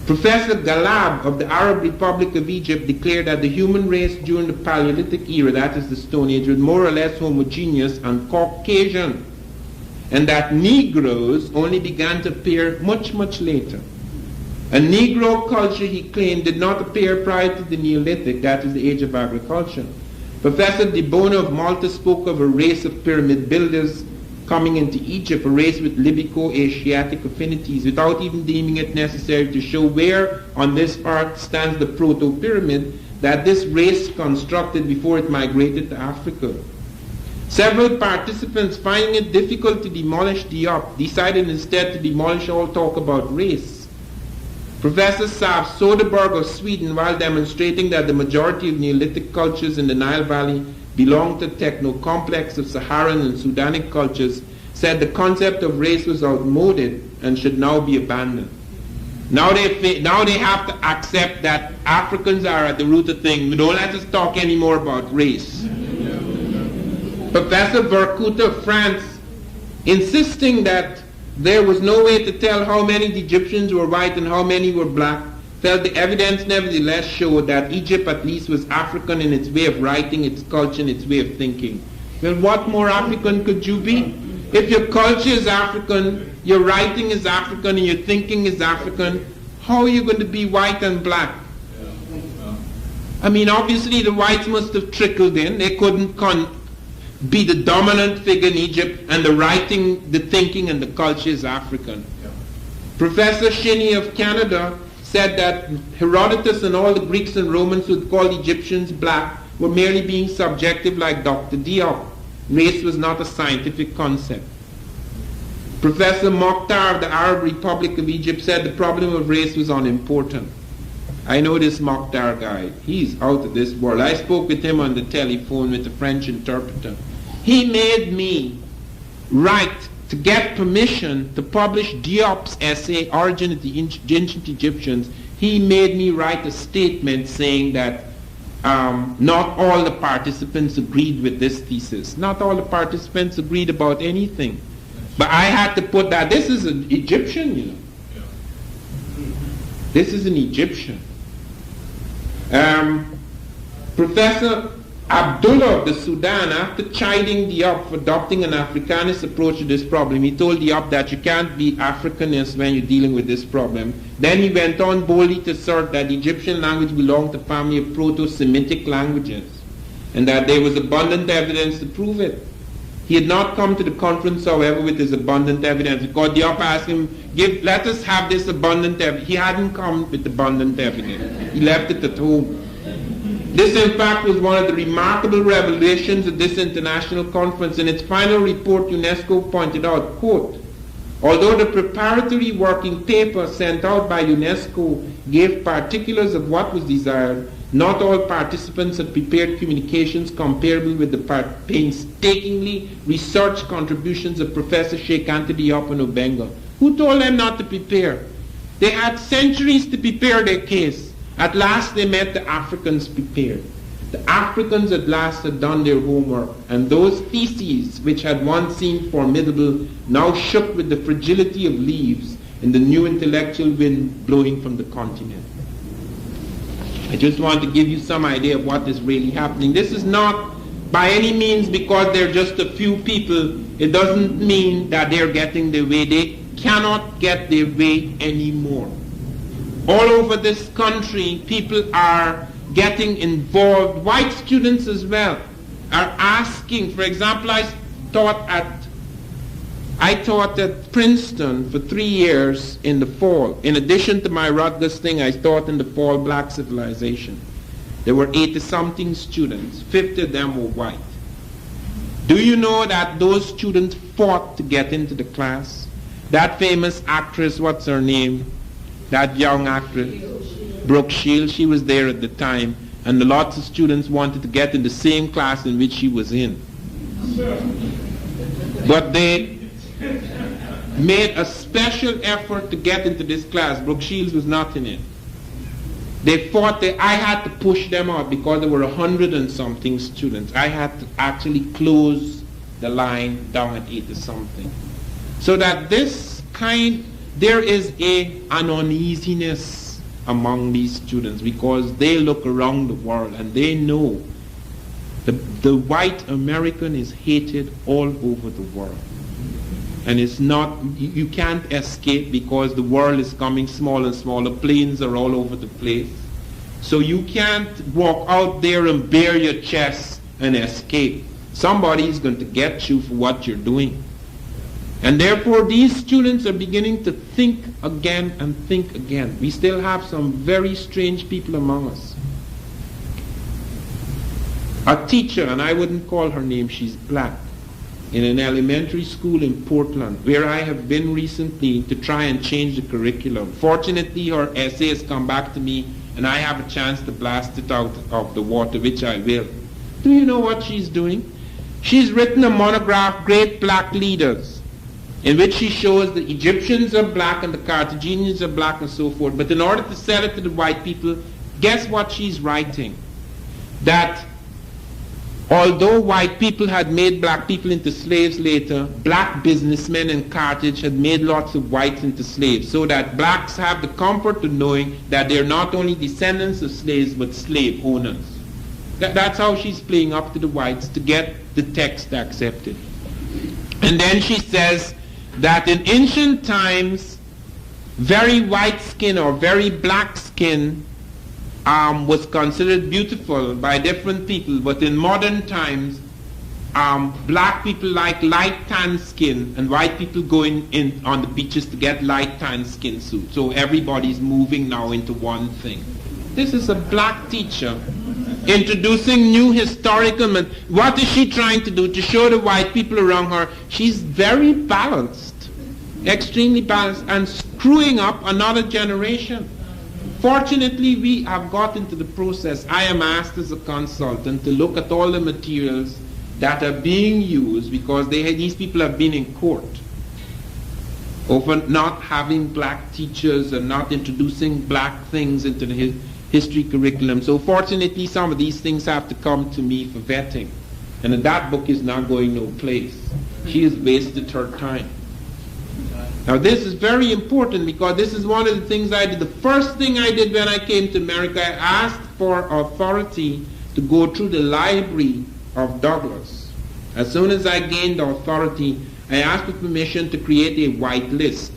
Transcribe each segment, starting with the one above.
Professor Galab of the Arab Republic of Egypt declared that the human race during the Paleolithic era, that is the Stone Age, was more or less homogeneous and Caucasian, and that Negroes only began to appear much, much later. A Negro culture, he claimed, did not appear prior to the Neolithic, that is the age of agriculture. Professor De Bona of Malta spoke of a race of pyramid builders coming into Egypt, a race with Libico-Asiatic affinities, without even deeming it necessary to show where on this earth stands the proto-pyramid that this race constructed before it migrated to Africa. Several participants, finding it difficult to demolish Diop, decided instead to demolish all talk about race. Professor Saab Soderberg of Sweden, while demonstrating that the majority of Neolithic cultures in the Nile Valley belonged to the techno-complex of Saharan and Sudanic cultures, said the concept of race was outmoded and should now be abandoned. Now they have to accept that Africans are at the root of things. We don't let us talk anymore about race. Professor Vercoute of France, insisting that there was no way to tell how many the Egyptians were white and how many were black, felt the evidence nevertheless showed that Egypt at least was African in its way of writing, its culture, and its way of thinking. Well, what more African could you be? If your culture is African, your writing is African, and your thinking is African, how are you going to be white and black? I mean, obviously the whites must have trickled in. They couldn't be the dominant figure in Egypt, and the writing, the thinking, and the culture is African. Professor Shinney of Canada said that Herodotus and all the Greeks and Romans who called Egyptians black were merely being subjective like Dr. Diop. Race was not a scientific concept. Professor Mokhtar of the Arab Republic of Egypt said the problem of race was unimportant. I know this Mokhtar guy. He's out of this world. I spoke with him on the telephone with a French interpreter. He made me write to get permission to publish Diop's essay, Origin of the Ancient Egyptians. He made me write a statement saying that not all the participants agreed with this thesis. Not all the participants agreed about anything. But I had to put that. This is an Egyptian, you know. This is an Egyptian. Professor Abdullah of the Sudan, after chiding Diop for adopting an Africanist approach to this problem, he told Diop that you can't be Africanist when you're dealing with this problem. Then he went on boldly to assert that the Egyptian language belonged to a family of Proto-Semitic languages, and that there was abundant evidence to prove it. He had not come to the conference, however, with his abundant evidence, because Diop asked him, let us have this abundant evidence. He hadn't come with abundant evidence. He left it at home. This, in fact, was one of the remarkable revelations of this international conference. In its final report, UNESCO pointed out, quote, although the preparatory working paper sent out by UNESCO gave particulars of what was desired, not all participants had prepared communications comparable with the painstakingly researched contributions of Professor Sheikh Anta Diop and Obenga. Who told them not to prepare? They had centuries to prepare their case. At last they met the Africans prepared. The Africans at last had done their homework, and those theses which had once seemed formidable now shook with the fragility of leaves in the new intellectual wind blowing from the continent. I just want to give you some idea of what is really happening. This is not by any means because they're just a few people. It doesn't mean that they're getting their way. They cannot get their way anymore. All over this country, people are getting involved. White students as well are asking. For example, I taught at Princeton for 3 years in the fall. In addition to my Rutgers thing, I taught in the fall Black Civilization. There were 80-something students. 50 of them were white. Do you know that those students fought to get into the class? That famous actress, what's her name? That young actress, Brooke Shields, she was there at the time, and lots of students wanted to get in the same class in which she was in. But they made a special effort to get into this class. Brooke Shields was not in it. They fought. I had to push them out because there were 100 and something students. I had to actually close the line down at 80-something. So that there is an uneasiness among these students, because they look around the world and they know the white American is hated all over the world. And it's not, you can't escape, because the world is coming smaller and smaller. Planes are all over the place. So you can't walk out there and bare your chest and escape. Somebody is going to get you for what you're doing. And therefore these students are beginning to think again and think again. We still have some very strange people among us. A teacher, and I wouldn't call her name, she's black, in an elementary school in Portland, where I have been recently to try and change the curriculum. Fortunately, her essay has come back to me, and I have a chance to blast it out of the water, which I will. Do you know what she's doing? She's written a monograph, Great Black Leaders, in which she shows the Egyptians are black and the Carthaginians are black and so forth. But in order to sell it to the white people, guess what she's writing? That although white people had made black people into slaves later, black businessmen in Carthage had made lots of whites into slaves, so that blacks have the comfort of knowing that they're not only descendants of slaves, but slave owners. That's how she's playing up to the whites to get the text accepted. And then she says that in ancient times, very white skin or very black skin was considered beautiful by different people, but in modern times, black people like light tan skin, and white people go in on the beaches to get light tan skin suits. So everybody's moving now into one thing. This is a black teacher introducing new historical. What is she trying to do? To show the white people around her she's very balanced, extremely balanced, and screwing up another generation. Fortunately, we have got into the process. I am asked as a consultant to look at all the materials that are being used, because these people have been in court over not having black teachers and not introducing black things into the history curriculum. So fortunately, some of these things have to come to me for vetting. And that book is not going no place. She has wasted her time. Now this is very important, because this is one of the things I did. The first thing I did when I came to America, I asked for authority to go through the library of Douglas. As soon as I gained authority, I asked for permission to create a white list.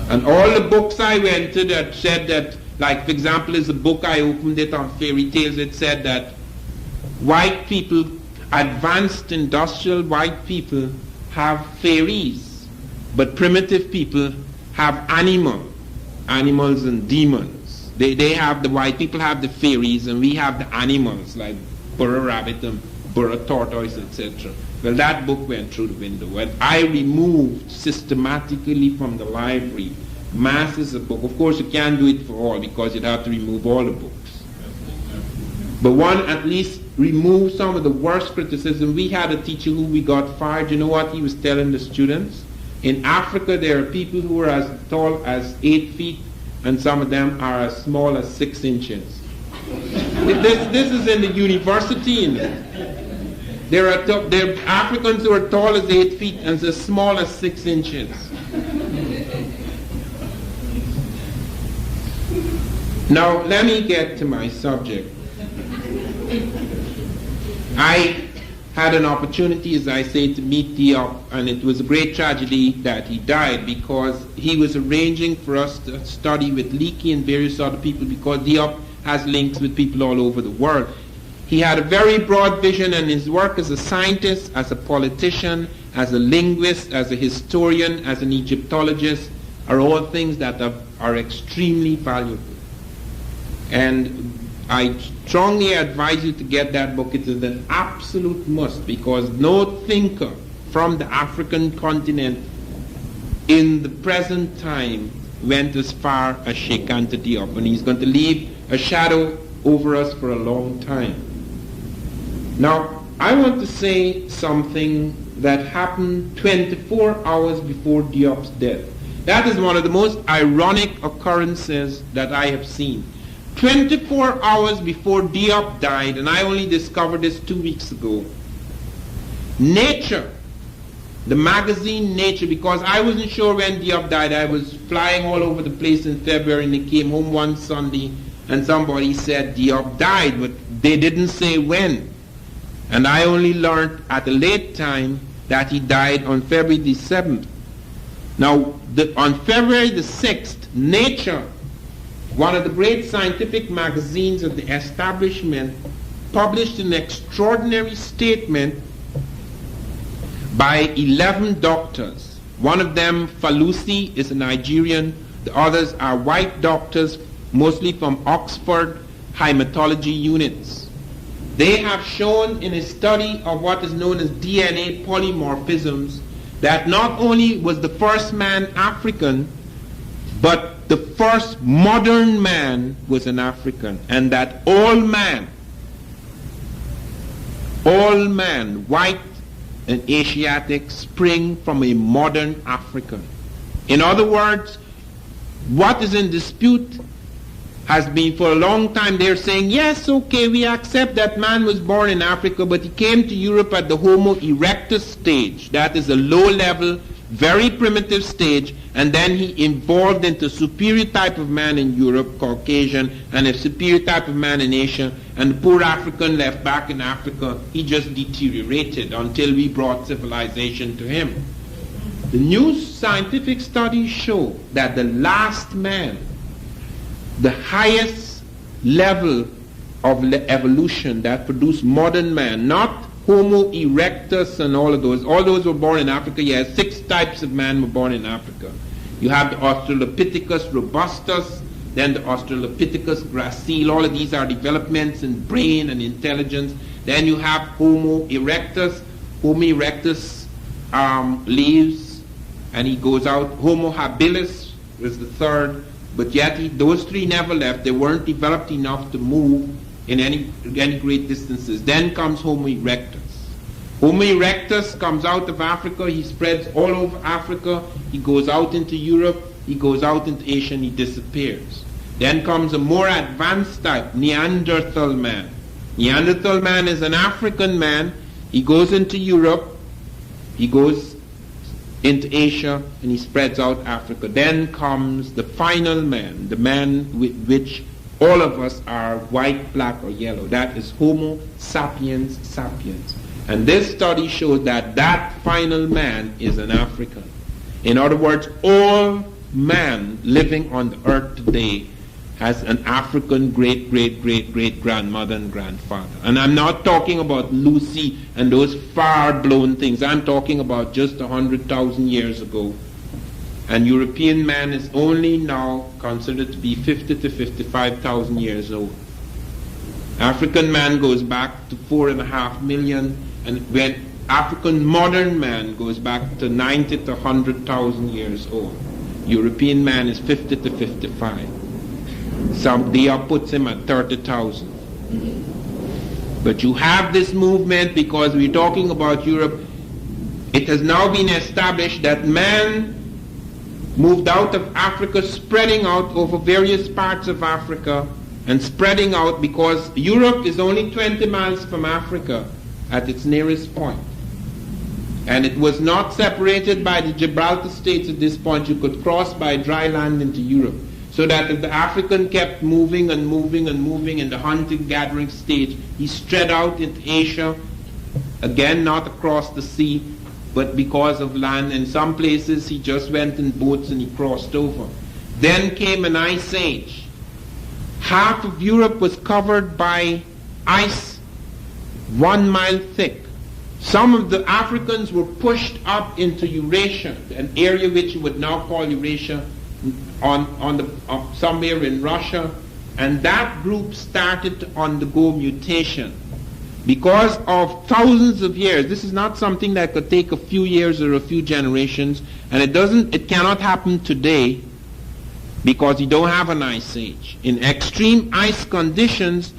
And all the books I went to that said that, like for example, is a book I opened it on fairy tales. It said that white people, advanced industrial white people, have fairies, but primitive people have animals and demons. They have, the white people have the fairies, and we have the animals like burra rabbit and burra tortoise, etc. Well, that book went through the window, and I removed systematically from the library masses of books. Of course, you can't do it for all, because you'd have to remove all the books. But one at least removed some of the worst criticism. We had a teacher who we got fired. You know what he was telling the students? In Africa, there are people who are as tall as 8 feet, and some of them are as small as 6 inches. This is in the university. There are Africans who are tall as 8 feet and as small as 6 inches. Now, let me get to my subject. I had an opportunity, as I say, to meet Diop, and it was a great tragedy that he died, because he was arranging for us to study with Leakey and various other people, because Diop has links with people all over the world. He had a very broad vision, and his work as a scientist, as a politician, as a linguist, as a historian, as an Egyptologist, are all things that are extremely valuable. And I strongly advise you to get that book. It is an absolute must, because no thinker from the African continent in the present time went as far as Sheikh Anta Diop, and he's going to leave a shadow over us for a long time. Now, I want to say something that happened 24 hours before Diop's death. That is one of the most ironic occurrences that I have seen. 24 hours before Diop died, and I only discovered this 2 weeks ago, Nature the magazine Nature, because I wasn't sure when Diop died. I was flying all over the place in February, and I came home one Sunday and somebody said Diop died, but they didn't say when. And I only learned at a late time that he died on February the 7th. Now, on February the 6th, Nature, one of the great scientific magazines of the establishment, published an extraordinary statement by 11 doctors. One of them, Falusi, is a Nigerian. The others are white doctors, mostly from Oxford hematology units. They have shown in a study of what is known as DNA polymorphisms that not only was the first man African, but the first modern man was an African, and that all man, white and Asiatic, spring from a modern African. In other words, what is in dispute has been for a long time. They're saying, yes, okay, we accept that man was born in Africa, but he came to Europe at the Homo erectus stage. That is a low-level, very primitive stage, and then he evolved into a superior type of man in Europe, Caucasian, and a superior type of man in Asia, and the poor African left back in Africa, he just deteriorated until we brought civilization to him. The new scientific studies show that the last man, the highest level of evolution that produced modern man, not Homo erectus and all those were born in Africa. Yes, 6 types of man were born in Africa. You have the Australopithecus robustus, then the Australopithecus gracile. All of these are developments in brain and intelligence. Then you have Homo erectus. Homo erectus leaves and he goes out. Homo habilis is the third. But yet those 3 never left. They weren't developed enough to move in any great distances. Then comes Homo erectus. Homo erectus comes out of Africa. He spreads all over Africa. He goes out into Europe. He goes out into Asia and he disappears. Then comes a more advanced type, Neanderthal man. Neanderthal man is an African man. He goes into Europe. He goes into Asia, and he spreads out Africa. Then comes the final man, the man with which all of us are white, black, or yellow. That is Homo sapiens sapiens. And this study shows that that final man is an African. In other words, all man living on the earth today has an African great-great-great-great-grandmother and grandfather. And I'm not talking about Lucy and those far-blown things. I'm talking about just 100,000 years ago. And European man is only now considered to be 50 to 55,000 years old. African man goes back to 4.5 million, and when African modern man goes back to 90 to 100,000 years old. European man is 50 to 55. Some Diop puts him at 30,000. But you have this movement because we're talking about Europe. It has now been established that man moved out of Africa, spreading out over various parts of Africa, and spreading out because Europe is only 20 miles from Africa at its nearest point. And it was not separated by the Gibraltar states at this point. You could cross by dry land into Europe. So that if the African kept moving and moving and moving in the hunting-gathering stage, he spread out into Asia, again not across the sea, but because of land. In some places he just went in boats and he crossed over. Then came an ice age. Half of Europe was covered by ice 1 mile thick. Some of the Africans were pushed up into Eurasia, an area which you would now call Eurasia, somewhere in Russia, and that group started to undergo mutation because of thousands of years. This is not something that could take a few years or a few generations, and it cannot happen today because you don't have an ice age. In extreme ice conditions,